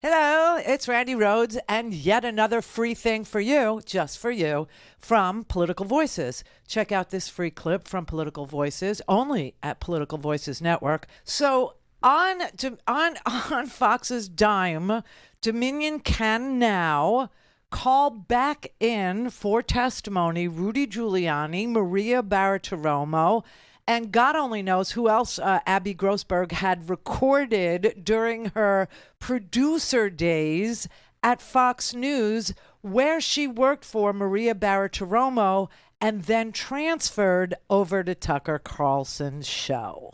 Hello, it's Randi Rhodes, and yet another free thing for you, just for you, from Political Voices. Check out this free clip from Political Voices, only at Political Voices Network. So on Fox's dime, Dominion can now call back in for testimony Rudy Giuliani, Maria Bartiromo, and God only knows who else Abby Grossberg had recorded during her producer days at Fox News, where she worked for Maria Bartiromo and then transferred over to Tucker Carlson's show.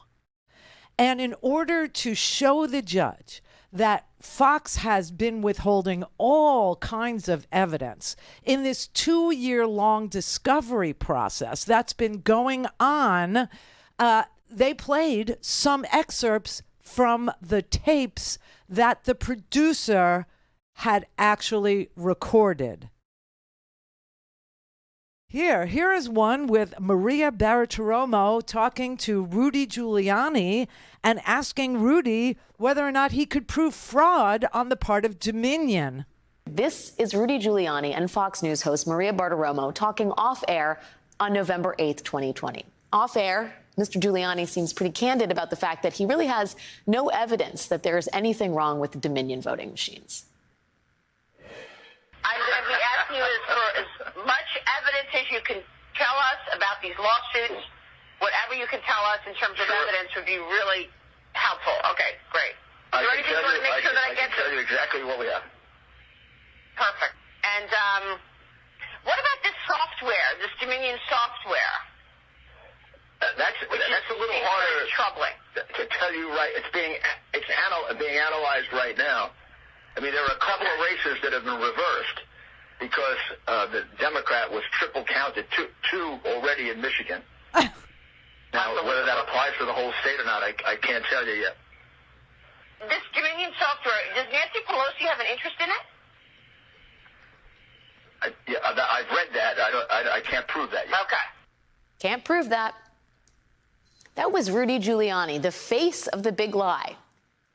And in order to show the judge that Fox has been withholding all kinds of evidence in this 2-year-long discovery process that's been going on, they played some excerpts from the tapes that the producer had actually recorded. Here is one with Maria Bartiromo talking to Rudy Giuliani and asking Rudy whether or not he could prove fraud on the part of Dominion. This is Rudy Giuliani and Fox News host Maria Bartiromo talking off air on November 8th, 2020. Off air, Mr. Giuliani seems pretty candid about the fact that he really has no evidence that there is anything wrong with the Dominion voting machines. I'm going to be asking you for as much evidence as you can tell us about these lawsuits. Whatever you can tell us in terms of evidence would be really helpful. Okay, great. I can tell you exactly what we have. Perfect. And what about this software, this Dominion software? That's a little harder troubling to tell you. Right, it's being analyzed right now. I mean, there are a couple of races that have been reversed because the Democrat was triple counted, two already in Michigan. Now, whether that applies for the whole state or not, I can't tell you yet. This Dominion software, does Nancy Pelosi have an interest in it? I've read that. I can't prove that yet. Okay. Can't prove that. That was Rudy Giuliani, the face of the big lie,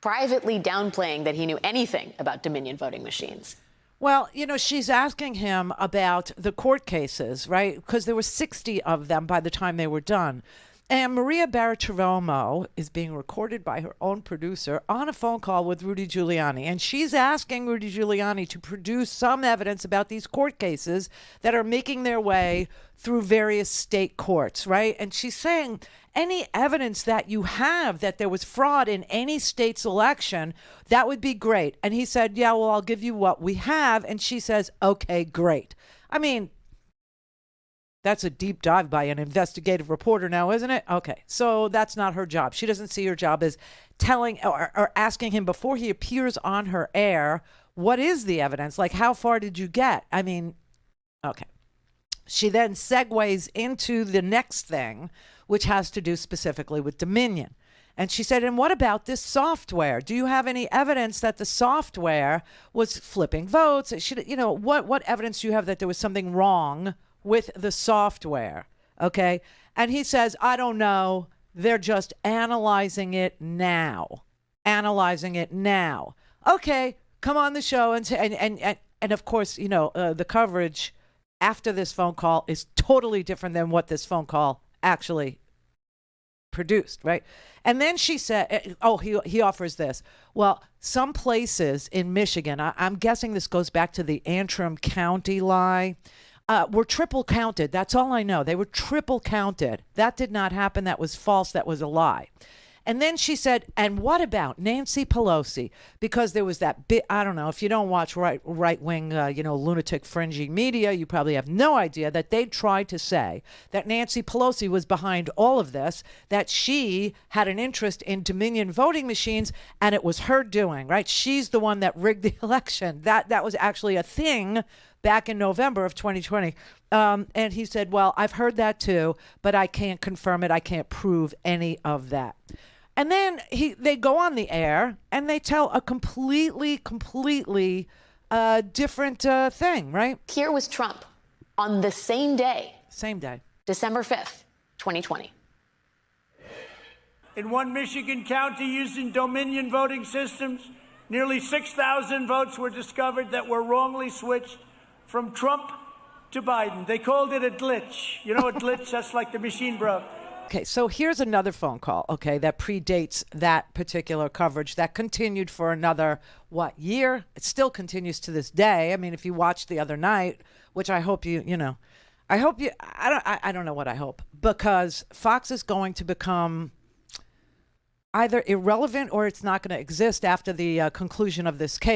privately downplaying that he knew anything about Dominion voting machines. Well, you know, she's asking him about the court cases, right? Because there were 60 of them by the time they were done. And Maria Bartiromo is being recorded by her own producer on a phone call with Rudy Giuliani. And she's asking Rudy Giuliani to produce some evidence about these court cases that are making their way through various state courts, right? And she's saying, any evidence that you have that there was fraud in any state's election, that would be great. And he said, yeah, well, I'll give you what we have. And she says, okay, great. I mean, that's a deep dive by an investigative reporter now, isn't it? Okay, so that's not her job. She doesn't see her job as telling or asking him before he appears on her air, what is the evidence? Like, how far did you get? I mean, okay. She then segues into the next thing, which has to do specifically with Dominion. And she said, and what about this software? Do you have any evidence that the software was flipping votes? What evidence do you have that there was something wrong with the software? Okay. And he says, I don't know. They're just analyzing it now. Okay. Come on the show. And of course, the coverage after this phone call is totally different than what this phone call actually produced, right? And then she said, he offers this. Well, some places in Michigan, I'm guessing this goes back to the Antrim County lie, were triple counted. That's all I know. They were triple counted. That did not happen. That was false. That was a lie. And then she said, and what about Nancy Pelosi? Because there was that bit, I don't know, if you don't watch right-wing, lunatic fringy media, you probably have no idea that they tried to say that Nancy Pelosi was behind all of this, that she had an interest in Dominion voting machines, and it was her doing, right? She's the one that rigged the election. That was actually a thing back in November of 2020. And he said, well, I've heard that too, but I can't confirm it. I can't prove any of that. And then they go on the air and they tell a completely different thing, right? Here was Trump on the same day, December 5th, 2020. In one Michigan county using Dominion voting systems, Nearly 6,000 votes were discovered that were wrongly switched from Trump to Biden. They called it a glitch. You know, a glitch, that's like the machine broke. Okay, so here's another phone call, okay, that predates that particular coverage that continued for another, year? It still continues to this day. I mean, if you watched the other night, which I hope I don't know what I hope, because Fox is going to become either irrelevant or it's not going to exist after the conclusion of this case.